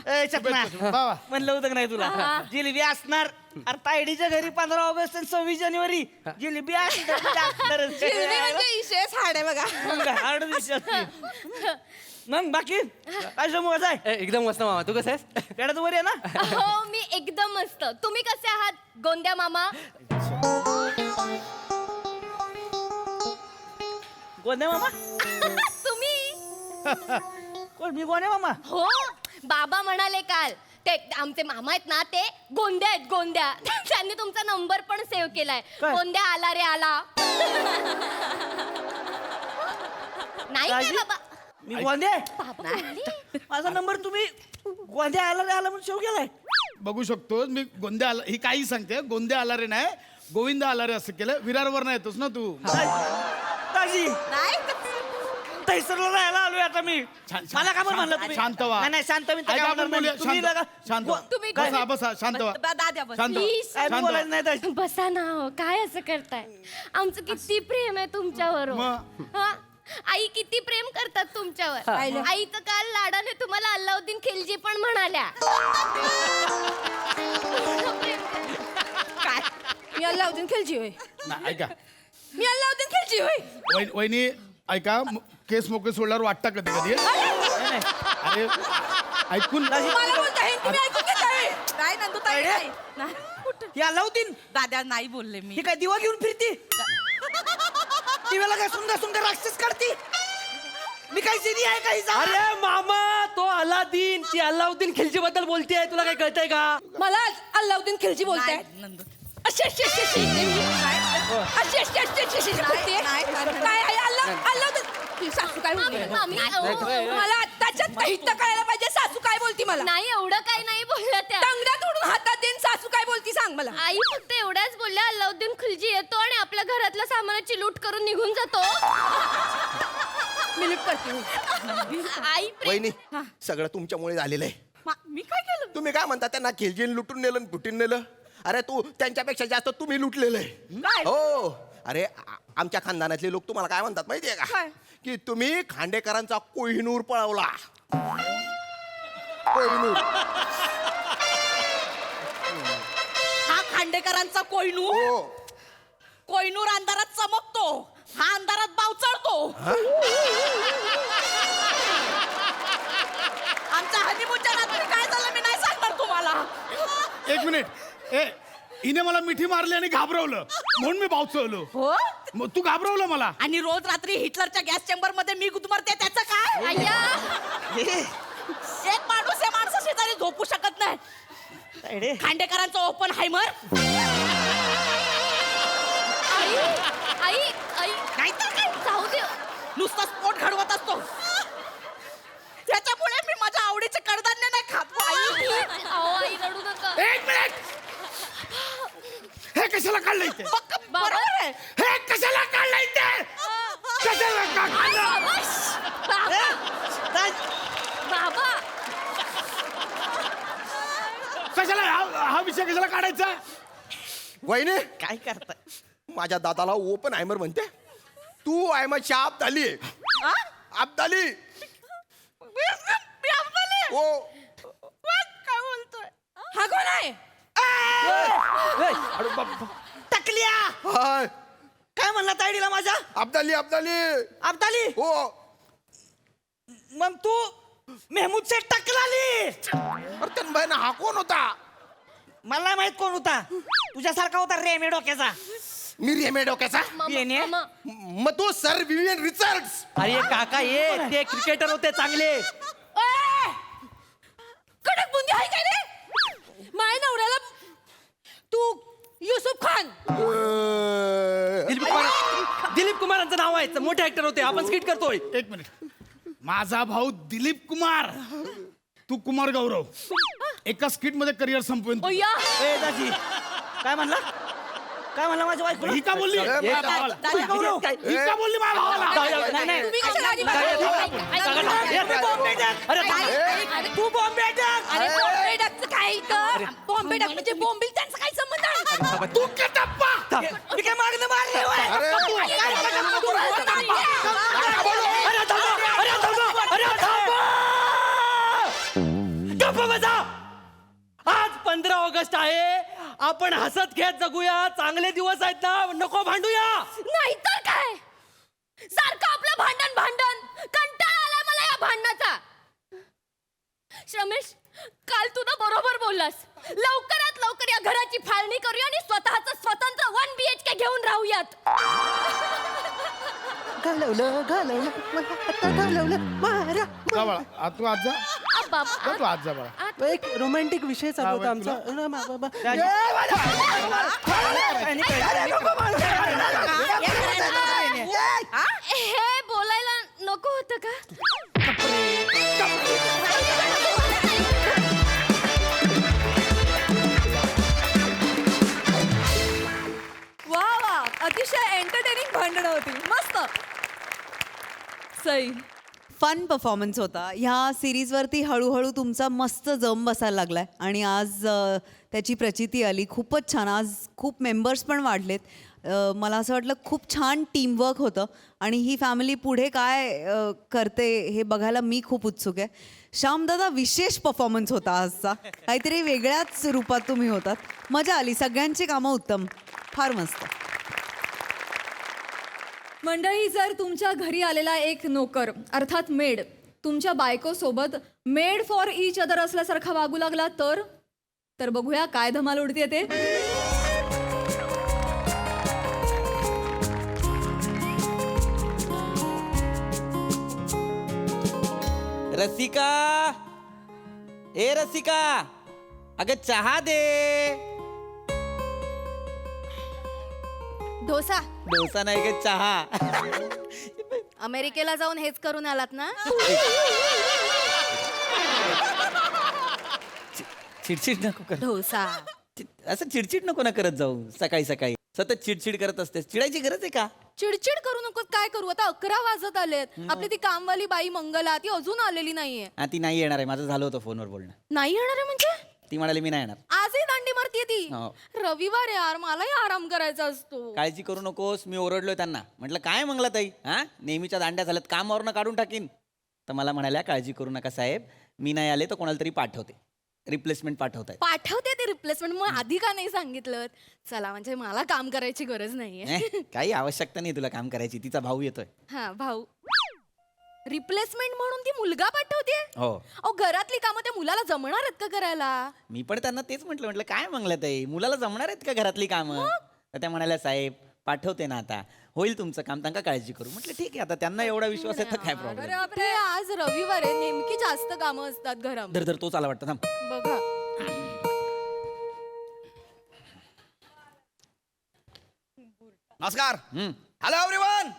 ए, चपना. बाबा. म्हणलं होतं का नाही तुला जिलेबी असणार अरे तायडीच्या घरी 15 ऑगस्ट आणि 26 जानेवारी जिलेबी असणारच. विशेष हाड आहे बघा मग काय, हार्ड डिश असते. मग बाकी काय समूह आहे एकदम मस्त मामा तू कसं आहेस खेळात वर आहे ना हो मी एकदम मस्त. तुम्ही कसे आहात गोंद्या मामा? गोंद्या मामा तुम्ही कोण मी गोंद्या मामा हो बाबा म्हणाले काल ते आमचे मामा आहेत ना ते गोंद्या आहेत गोंद्या त्यांनी तुमचा नंबर पण सेव्ह केलाय. काय? गोंद्या आला रे आला नाही काय काळजी? बाबा मी गोंद्या बाबा म्हणाले. माझा नंबर तुम्ही गोंद्या आला रे आला म्हणून शेव केलाय बघू शकतो मी गोंद्या आला ही काही सांगते गोंद्या आला रे नाही गोविंद आला रे असं केलं विरारवर नाही येतोस ना तू ताजी तैसरला राहायला आलोय आता मी छान. मला का बरं म्हणलं तुम्ही शांत व्हा. नाही, नाही शांत मी तर ऐका, काय आपण म्हणणार बोलूया. नाही. तुम्ही शांत लगा- शांत व्हा. तुम्ही बसा बसा शांत व्हा शांत व्हा. Please. काय शांत बोलायचं व्हा. नाही ताजी बसा ना हो काय असं करताय आमचं किती प्रेम आहे तुमच्यावर हो. मग? हा? आई किती प्रेम करतात तुमच्यावर आई तर काल लाडाने तुम्हाला अल्लाउद्दीन खिलजी पण म्हणाल्या काय मी अल्लाउद्दीन खिलजी होय नाही, ऐका मी अल्लाउद्दीन खिलजी होय वहिनी ऐका केस मोकळे सोडल्यावर वाटतं कधी कधी अरे ऐकून मला बोलता हे तुम्ही ऐकून घेताय काय नंदुताई नाही. नाही. कुठं? या लावतीन दादा नाही बोलले मी ही काय दिवा घेऊन फिरती दिव्याला काय सुंदर सुंदर राक्षस काढती मी काय सिरी आहे काही अरे मामा तो अलादीन ती अल्लाउद्दीन खिलजी बद्दल बोलतेय तुला काय कळतंय का मला अल्लाउद्दीन खिलजी बोलताय अशी अशी अशी अशी अशी अशी अशी अशी अशी बोलतेय. काय आहे अल्लाउद्दीन सासू काय बोलते मामी, मला आत्ताच्यात इथं कळायला पाहिजे सासू काय बोलती मला नाही एवढं काही नाही बोलल्या त्या तंगड्या तोडून हातात देईन सासू काय बोलती सांग मला आई फक्त एवढ्याच बोलल्या अल्लाउद्दीन खिलजी येतो आणि आपल्या घरातल्या सामानाची लूट करून निघून जातो मी लिफ्ट करते आई वहिनी सगळं तुमच्यामुळे झालेलं आहे मी काय केलं तुम्ही काय म्हणता त्यांना खिलजीन लुटून नेलं आणि फुटून नेलं अरे तू त्यांच्यापेक्षा जास्त तुम्ही लुटलेलं आहे काय? हो अरे आमच्या खानदानातले लोक तुम्हाला काय म्हणतात माहितीये का काय? की तुम्ही खांडेकरांचा कोहिनूर पळवला कोहिनूर हा खांडेकरांचा कोयनूर हो कोयनूर अंधारात चमकतो हा अंधारात बावचळतो आमच्या हनीमूनच्या रात्री काय झालं मी नाही सांगणार तुम्हाला एक मिनिट ए हिने मला मिठी मारली आणि घाबरवलं म्हणून मी बावचवलो हो मग तू घाबरवलं मला आणि रोज रात्री हिटलरच्या गॅस चेंबर मध्ये मी गुदमरते त्याचं काय अय्या एक माणूस या माणसा शेजारी झोपू शकत नाही खांडेकरांचं ओपन हायमर आई आई आई नाहीतर काय जाऊ दे नुसता स्फोट घडवत असतो त्याच्यामुळे मी माझ्या आवडीचे कडधान्य नाही खात आई अहो आई रडू नका एक मिनिट हे कशाला काढलं इथे बरोबर आहे हे कशाला काढलं इथे कशाला काढलं बाबा कशाला हा विषय कशाला काढायचा वहिनी काय करताय माझ्या दादाला ओपन आयमर म्हणते तू आयमरची आबदाली आबदाली मी आपल्याला हो काय बोलतोय हा कोण आहे टकल्या हाय काय म्हणला तायडीला माझ्या अब्दाली अब्दाली अब्दाली हो मग तू मेहमूदचे टकलाली अरे तन्मय ना हा कोण होता मला नाही माहित कोण होता तुझ्यासारखा होता रेमे डोक्याचा मी रेमे डोक्याचा येणे? मग तो सर विवियन रिचर्ड्स अरे काका ये ते क्रिकेटर होते चांगले कडक बुंदी आहे काय रे माय नवऱ्याला तू युसुफ खान दिलीप कुमारांचं नाव आहे मोठे ऍक्टर होते आपण स्किट करतोय एक मिनिट माझा भाऊ दिलीप कुमार तू कुमार गौरव एका स्किट मध्ये करिअर संपवेन तू. ओया ए दाजी काय म्हणला काय म्हणला माझ्या बायको ही का बोलली माझ्या भावाला? ही का बोलली माझ्या भावाला? तुम्ही कशाला आधी तू बॉम्बे टाक. अरे बॉम्बे डकचं काय इथं? बॉम्बे डक म्हणजे बॉम्बिल त्यांचा काय संबंध आहे? तू का टप्पा? मी काय मागणं मागले होय? अरे गप्प बसा. आज 15 ऑगस्ट आहे. आपण हसत खेळत जगूया. चांगले दिवस आहेत ना. नको भांडूया. नाहीतर काय सारखं आपलं भांडण भांडण कंटाळा आलाय मला या भांडणाचा. श्रमेश, काल तू ना बरोबर बोललास. लवकरात लवकर या घराची फाळणी करूया आणि स्वतःचं स्वतंत्र 1 BHK घेऊन राहूयात. घालवलं मारा. जा बाळा, तू आज जा. बाबा, जा तू आज जा बाळा. एक रोमॅन्टिक विषय चालू होता आमचा. हे बोलायला नको होतं का? वा वा, अतिशय एंटरटेनिंग भांडणं होती. मस्त. सई, फन परफॉर्मन्स होता. ह्या सिरीजवरती हळूहळू तुमचा मस्त जम बसायला लागलाय आणि आज त्याची प्रचिती आली. खूपच छान. आज खूप मेंबर्स पण वाढलेत. मला असं वाटलं खूप छान टीमवर्क होतं आणि ही फॅमिली पुढे काय करते हे बघायला मी खूप उत्सुक आहे. श्यामदादा, विशेष परफॉर्मन्स होता आजचा. काहीतरी वेगळ्याच रूपात तुम्ही होतात. मजा आली. सगळ्यांची कामं उत्तम. फार मस्त. मंडळी, जर तुमच्या घरी आलेला एक नोकर अर्थात मेड तुमच्या बायकोसोबत मेड फॉर इच अदर असल्यासारखा वागू लागला तर बघूया काय धमाल उडते ते. रसिका, ए रसिका, अगं चहा दे. डोसा. डोसा नाही ग, चहा. अमेरिकेला जाऊन हेच करून आलात ना? चिडचिड नको कर. डोसा. असं चिडचिड नको ना करत जाऊ. सकाळी सकाळी सतत चिडचिड करत असतेस. चिडायची गरज आहे का? चिडचिड करू नको. काय करू आता? 11 वाजत आलेत. आपली ती कामवाली बाई मंगला ती अजून आलेली नाहीये. हा, ती नाही येणार आहे. माझं झालं होतं फोनवर बोलणं. नाही येणार आहे म्हणजे? ती म्हणाली मी नाही येणार. आजही दांडी मारतीये ती. हो. रविवार यार, मलाही आराम करायचा असतो. काळजी करू नकोस. मी ओरडलोय त्यांना. म्हटलं काय मंगला ताई, हा नेहमीच्या दांड्या झाल्यात, कामावरनं काढून टाकीन. तर मला म्हणाल्या काळजी करू नका साहेब, मी नाही आले तर कोणाला तरी पाठवते. रिप्लेसमेंट पाठवताय. पाठवते ते रिप्लेसमेंट. मग आधी का नाही सांगितलं? चला, म्हणजे मला काम करायची गरज नाहीये. काही आवश्यकता नाही तुला काम करायची. तिचा भाऊ येतोय. हा, भाऊ. रिप्लेसमेंट म्हणून ती मुलगा पाठवते? हो. अहो, घरातली कामं त्या मुलाला जमणार आहेत का करायला? मी पण त्यांना तेच म्हटलं काय मंगला ताई, मुलाला जमणार आहेत का घरातली कामं? तर त्या म्हणाल्या साहेब पाठवते ना, आता होईल तुमचं काम, त्यांना काळजी करू. म्हटलं ठीक आहे, आता त्यांना एवढा विश्वास आहे तर काय अरे प्रॉब्लेम. बापरे, आज रविवार आहे, नेमकी जास्त कामं असतात घरात. धर तोच आला वाटतं. थांब. बघा. नमस्कार. Hello everyone,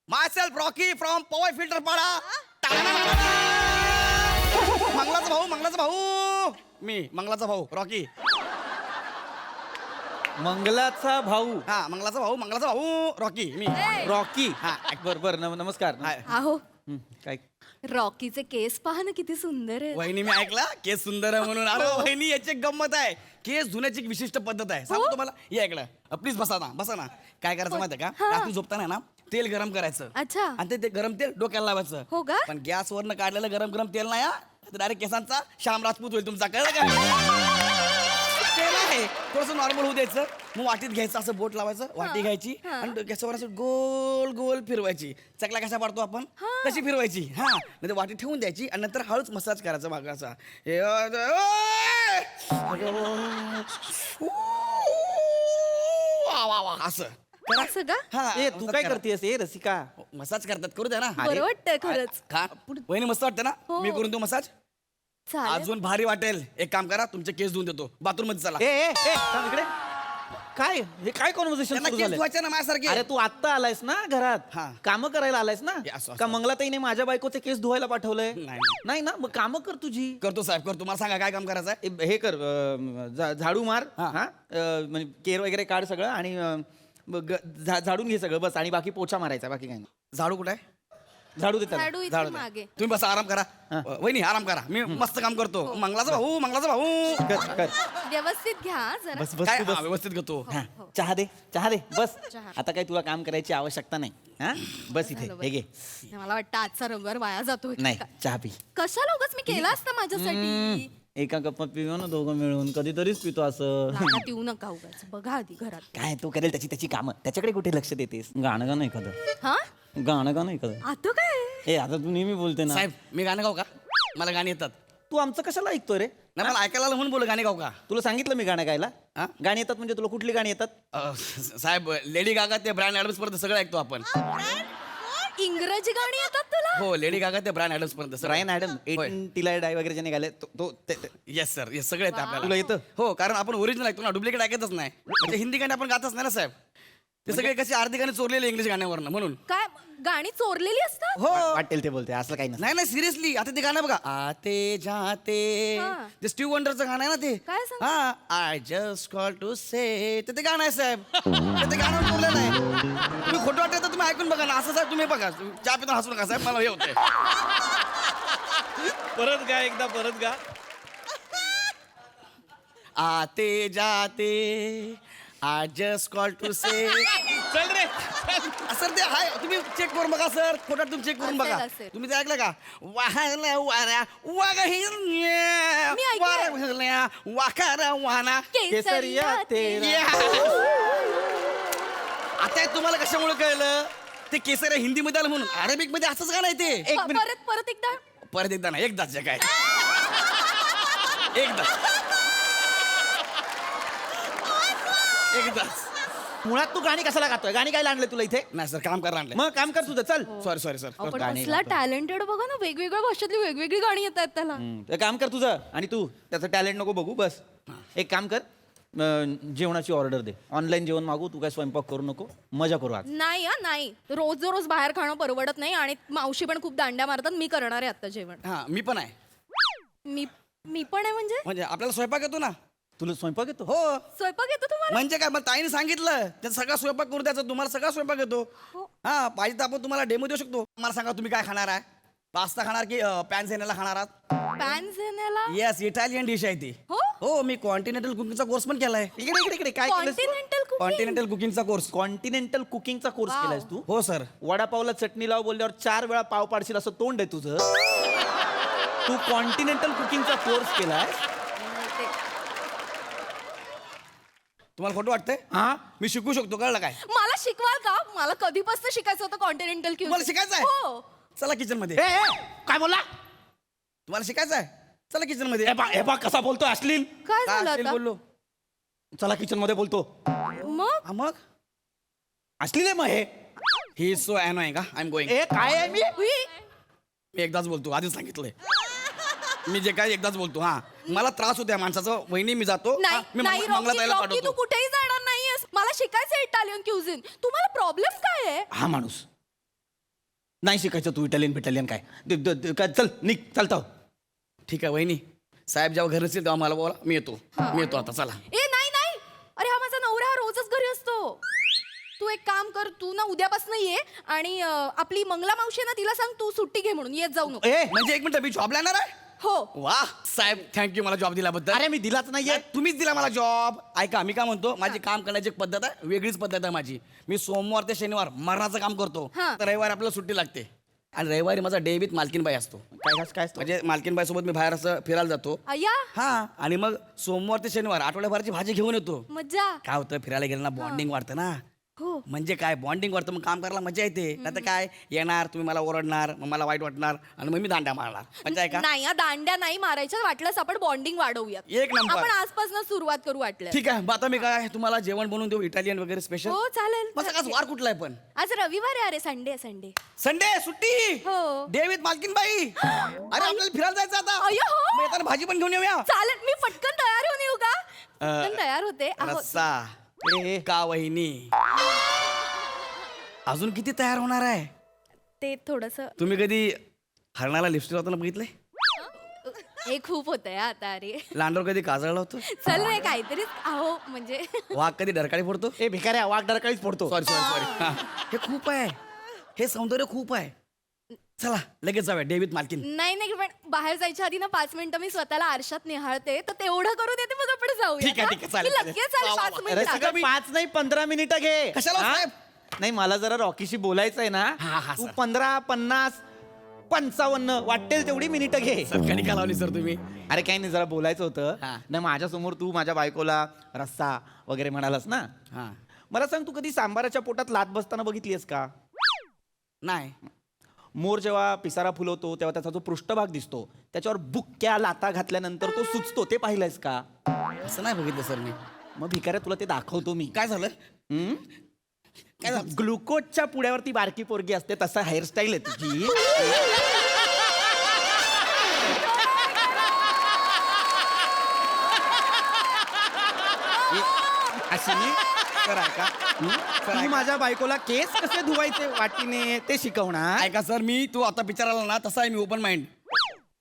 my self Rocky from Powai Filter Pada. मंगलाचा भाऊ मी मंगलाचा भाऊ रॉकी. मंगलाचा भाऊ. हा, मंगलाचा भाऊ रॉकी मी. रॉकी. हा बरोबर. नमस्कार. आहो, काय रॉकीचे केस पहा ना, किती सुंदर आहे. वहिनी, मी ऐकला केस सुंदर आहे म्हणून. अरे वहिनी, याची एक गंमत आहे. केस धुण्याची एक विशिष्ट पद्धत आहे, सांगू तुम्हाला. हे ऐकलं? प्लीज बसा ना. काय करायचं माहिती आहे का? रात्री झोपताना ना तेल गरम करायचं. अच्छा. आणि ते गरम तेल डोक्याला लावायचं. हो का? पण गॅसवरनं काढलेलं गरम तेल नाही, डायरेक्ट केसांचा श्याम राजपूत होईल तुमचा. कळलं का? तेल आहे, थोडस नॉर्मल होऊ द्यायचं. मग वाटीत घ्यायचं, असं बोट लावायचं, वाटी घ्यायची आणि गॅसवर असं गोल गोल फिरवायची. चकला कशा पाडतो आपण तशी फिरवायची. हा, नंतर वाटी ठेवून द्यायची आणि नंतर हळूच मसाज करायचा मागाचा. असं असं का? हा. ए तू काय करतेस? ए रसिका, मसाज करतात, करू द्या ना. बरं वाटतंय खरंच. खा. वहिनी मस्त वाटतं ना? मी करून देऊ मसाज? चालेल. अजून भारी वाटेल. एक काम करा, तुमचे केस धुवून देतो. बाथरूम मध्ये चला. ए थांब इकडे. काय हे काय कॉन्व्हर्सेशन त्यांना सुरू केस झालं धुवायचे ना माझ्यासारखे. अरे तू आत्ता आलायस ना घरात हा. कामं करायला आलायस ना असं. का मंगलाताईने माझ्या बायकोचे केस धुवायला पाठवलंय नाही. नाही ना मग कामं कर तुझी करतो साहेब करतो. मला सांगा काय काम करायचं आहे. हे कर झाडू मार हा. हा म्हणजे केर वगैरे काढ सगळं आणि झाडून घे सगळं बस आणि बाकी पोछा मारायचा बाकी काही नाही झाडू कुठे आहे. झाडू देतात झाडू इथे झाडू दे. मागे तुम्ही बस आराम करा. वहिनी आराम करा. मी मस्त काम करतो. मंगलाचा भाऊ मंगलाचा भाऊ. कर कर व्यवस्थित घ्या हा जरा बस बस काय तू बस हा, व्यवस्थित घेतो. हा, चहा दे बस आता काही तुला काम करायची आवश्यकता नाही हा बस इथे हे घे मला वाटतं आजचा रविवार वाया जातोय की नाही काय? चहा पी कशाला उगाच मी केला असता माझ्यासाठी एका कपात पिऊ ना दोघं मिळून कधीतरीच पितो असं रागात येऊ नका उगाच बघा आधी घरात काय तो करेल त्याची कामं त्याच्याकडे कुठे लक्ष देतेस गाणं गाणं एखादं हा गाणं गाणं एखादं आता काय ए आता तू नेहमी बोलते ना साहेब मी गाणं गाऊ का. मला गाणी येतात. तू आमचं कशाला ऐकतोय रे नाही मला ऐकायला आलं म्हणून बोल गाणी गाऊ का. तुला सांगितलं मी गाणं गायला हा? गाणी येतात म्हणजे तुला कुठली गाणी येतात साहेब लेडी गागा ते ब्रँड ॲडम्स पर्यंत सगळं ऐकतो आपण. इंग्रजी गाणी येतात तुला हो लेडी गागा ते ब्रँड ॲडम्स पर्यंत रायन ॲडम टिलाय डाय वगैरे ज्याने गायले येस सर येस सगळं येतं आपल्याला. तुला येतं? हो कारण आपण ओरिजिनल ऐकतो ना डुप्लिकेट ऐकतच नाही. म्हणजे हिंदी गाणी आपण गातच नाही ना साहेब. ते सगळे कशी अर्धी गाणी चोरलेली इंग्लिश गाण्यावरनं म्हणून. काय गाणी चोरलेली असतात हो वाटेल ते बोलते असं काही नसतं नाही सिरियसली आता ते गाणं बघा आते जाते हा. ते स्टीव्ह वंडरचं गाणं आहे ना ते. काय सांग हा आय जस्ट कॉल टू से ते गाणं आहे साहेब. ते गाणं बोललं नाही. तुम्ही खोटं वाटत तर तुम्ही ऐकून बघा ना. असं साहेब तुम्ही बघा चहा पितो हसू नका साहेब मला हे होते. परत गा एकदा परत गा आते जाते आय जस्ट कॉल टू से चल रे सर ते हाय तुम्ही चेक करून बघा सर खोटा तुम्ही चेक करून बघा. असेल. तुम्ही ते ऐकलं का वाहल्या वाऱ्या वागहिल्या मी ऐकलंय. वाऱ्या वाखारा वाहना केसरिया तेरा. आता हे तुम्हाला कशामुळे कळलं ते केसर हिंदी मध्ये आलं म्हणून. अरेबिक मध्ये असंच गाणं आहे ते. परत एकदा परत एकदा नाही एकदाच जे काय एकदाच मुळात तू गाणी कशाला गातोय गाणी काय आणलं तुला इथे नाही सर काम करायला आणलं. मग काम कर तुझं चल सॉरी सर आपण गाणी कसला गातो. टॅलेंटेड बघा ना वेगवेगळ्या भाषेतली वेगवेगळी गाणी येत आहेत त्याला ते काम कर तुझं आणि तू त्याचं टॅलेंट नको बघू बस एक काम कर जेवणाची ऑर्डर दे ऑनलाईन जेवण मागू तू काय स्वयंपाक करू नको मजा करू आज नाही हा नाही रोज बाहेर खाणं परवडत नाही आणि मावशी पण खूप दांड्या मारतात मी करणार आहे आता जेवण हा मी पण आहे. मी पण आहे म्हणजे आपल्याला स्वयंपाक येतो ना. तुला स्वयंपाक येतो हो स्वयंपाक येतो तुम्हाला म्हणजे काय मला ताईने सांगितलं त्याचा सगळा स्वयंपाक करून द्यायचा. तुम्हाला सगळा स्वयंपाक येतो. हा पाहिजे तर आपण तुम्हाला डेमो देऊ शकतो. मला सांगा तुम्ही काय खाणार आहे. पास्ता खाणार की पॅन्झेनेला खाणार आहात. पॅन्झेनेला येस इटालियन डिश आहे ती. हो? हो मी कॉन्टिनेंटल कुकिंगचा कोर्स पण केलाय. इकडे काय केलंस तू? कॉन्टिनेंटल कुकिंग कॉन्टिनेंटल कुकिंगचा कोर्स. कॉन्टिनेंटल कुकिंगचा कोर्स Wow. केलायस तू हो सर. वडापावला चटणी लाव बोलल्यावर 4 वेळा पाव पाडशील असं तोंड आहे तुझं तू कॉन्टिनेंटल कुकिंगचा कोर्स केलाय तुम्हाला खोटं वाटतंय. हा मी शिकू शकतो कळलं काय. मला शिकवाल का मला कधीपासून शिकायचं होतं कॉन्टिनेंटल तुम्हाला शिकायचं आहे हो चला किचन मध्ये. काय बोला तुम्हाला शिकायचं आहे चला किचन मध्ये. हे बा कसा बोलतो अश्लील काय काय झालं असेल आता बोललो. चला किचन मध्ये बोलतो मग हा, मग अश्लील आहे मग हे ही सो अनोइंग का आय एम गोइंग. ए काय आहे मी मी एकदाच बोलतो आधीच सांगितलंय. मी जे काय एकदाच बोलतो. हा मला त्रास होतो या माणसाचा. वहिनी मी जातो. हा, नाही मी नाही मंगला ताईला रॉकी तू पाठवतो. कुठेही जाणार नाहीयेस मला शिकायचं इटालियन क्युझिन तुम्हाला प्रॉब्लेम काय आहे हा माणूस नाही शिकायचं तू इटालियन बिटालियन काय काय चल निघ चालतो ठीक आहे वहिनी साहेब जेव्हा घरी असेल तेव्हा मला बोला मी येतो आता चला. ए नाही नाही अरे हा माझा नवरा हा रोजच घरी असतो तू एक काम कर तू ना उद्यापासून ये आणि आपली मंगला मावशी आहे ना तिला सांग तू सुट्टी घे म्हणून येत जाऊ नको ए म्हणजे एक मिनिट मी जॉबला येणार आहे. हो वा साहेब थँक्यू मला जॉब दिल्याबद्दल. अरे मी दिलाच नाहीये तुम्हीच दिला मला जॉब. ऐका मी काय म्हणतो माझी काम करण्याची एक पद्धत आहे वेगळीच पद्धत आहे माझी. मी सोमवार ते शनिवार मरणाचं काम करतो. हा. तर रविवारी आपल्याला सुट्टी लागते आणि रविवारी माझा डे विथ मालकीनबाई असतो. काय म्हणजे मालकीनबाई सोबत मी बाहेर असं फिरायला जातो. अय्या हा आणि मग सोमवार ते शनिवार आठवड्याभराची भाजी घेऊन येतो. मज्जा काय होतं फिरायला गेलं ना बॉन्डिंग वाढतं ना. हो म्हणजे काय बॉन्डिंग वाढतं मग काम करायला मजा येते. नाही काय येणार तुम्ही मला ओरडणार मग मला वाईट वाटणार आणि मग मी दांड्या मारणार. मजा आहे का. नाही या दांड्या नाही मारायच्या वाटल्यास आपण बॉन्डिंग वाढवूयात एक नंबर. आपण आजपासून सुरुवात करू वाटलं ठीक आहे मग आता मी काय तुम्हाला जेवण बनवून देऊ इटालियन वगैरे स्पेशल. हो चालेल मग आज वार कुठला आहे पण. आज रविवार आहे अरे संडे संडे संडे सुट्टी. हो. डे विथ मालकीनबाई. अरे आपल्याला फिरायला जायचं आता. अय्यो, हो. मग येताना भाजी पण घेऊन येऊया. चालेल मी पटकन तयार होऊन येऊ का पटकन तयार होते आहो. रस्सा का वहिनी अजून किती तयार होणार आहे? ते थोडस तुम्ही कधी हरणाला लिपस्टिक लावताना बघितलंय? हे खूप होतंय आता अरे. लांडोर कधी काजळ लावतो? चल रे काहीतरी अहो म्हणजे वाघ कधी डरकाळी फोडतो? ए भिकाऱ्या वाघ डरकाळीच फोडतो. सॉरी सॉरी सॉरी हे खूप आहे, हे सौंदर्य खूप आहे. चला लगेच जाऊया डेव्हिड मालकीन. नाही नाही पण बाहेर जायच्या आधी ना 5 मिनिटं मी स्वतःला आरशात निहाळते तर तेवढं करू देते मग आपण जाऊया. ठीक आहे, ठीक आहे, चालेल, मी चालेल. लगेच चालेल, वा, वा, 5 वा. अरे मिनिटं. सगळं 5 नाही 15 मिनिटं घे. कशाला हा? साहेब? नाही मला जरा रॉकीशी बोलायचं आहे हा, ना. हा, तू सर. 15, 50, 55 वाटेल तेवढी मिनिटं घे. सरकारी का लावली सर तुम्ही? अरे काही नाही जरा बोलायचं होतं. हा. नाही माझ्यासमोर तू माझ्या बायकोला रस्सा वगैरे म्हणालास ना. हा मला सांग तू कधी सांबाराच्या पोटात लात बसताना बघितलीस का? नाही मोर जेव्हा पिसारा फुलवतो तेव्हा त्याचा जो पृष्ठभाग दिसतो त्याच्यावर बुक्क्या लाता घातल्यानंतर तो सुचतो, ते पाहिलंयस का? असं नाही बघितलं सर मी. मग भिकाऱ्या तुला ते दाखवतो मी. काय झालं? हम्म? काय झालं? ग्लुकोजच्या पुड्यावरती बारकी पोरगी असते तसा हेअरस्टाईल आहे तुझी. अशी कराय का? तू माझ्या बायकोला केस कसे धुवायचे वाटीने ते शिकवणार. ऐका सर, मी तू आता पिक्चर आला ना तसा आहे मी ओपन माइंड.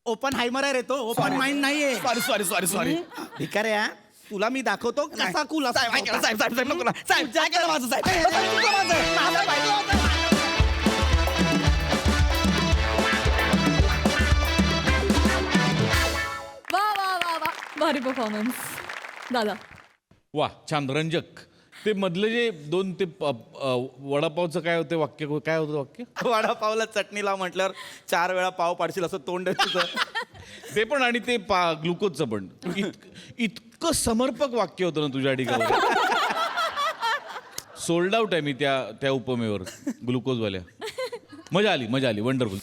ओपन हायमर आहे रे तो, ओपन माइंड नाहीये. सॉरी सॉरी सॉरी सॉरी भिकाऱ्या तुला मी दाखवतो कसा कूल साहेब ऐका ना, साहेब साहेब साहेब नको ना. साहेब ऐका ना माझं साहेब. साहेब, चुकलं माझं. माझं पाहिलं होतं. वा वा वा वा भारी परफॉर्मन्स दादा. वा छान रंजक. ते मधलं जे दोन ते वडापावचं काय होतं वाक्य, काय होतं वाक्य? वडापावला चटणी लाव म्हटल्यावर 4 वेळा पाव पाडशील असं तोंड आहे तुझं. ते पण आणि ते ग्लुकोजचं पण इतकं समर्पक वाक्य होतं ना तुझ्या ठिकाणी. सोल्ड आउट आहे मी त्या उपमेवर ग्लुकोजवाल्या. मजा आली वंडरफुल.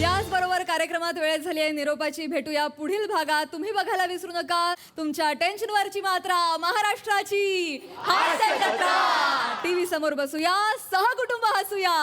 याचबरोबर कार्यक्रमात वेळ झाली आहे निरोपाची. भेटूया पुढील भागात. तुम्ही बघायला विसरू नका तुमच्या टेन्शनवरची मात्रा महाराष्ट्राची हास्य जत्रा. टीव्ही समोर बसूया, सहकुटुंब हसूया.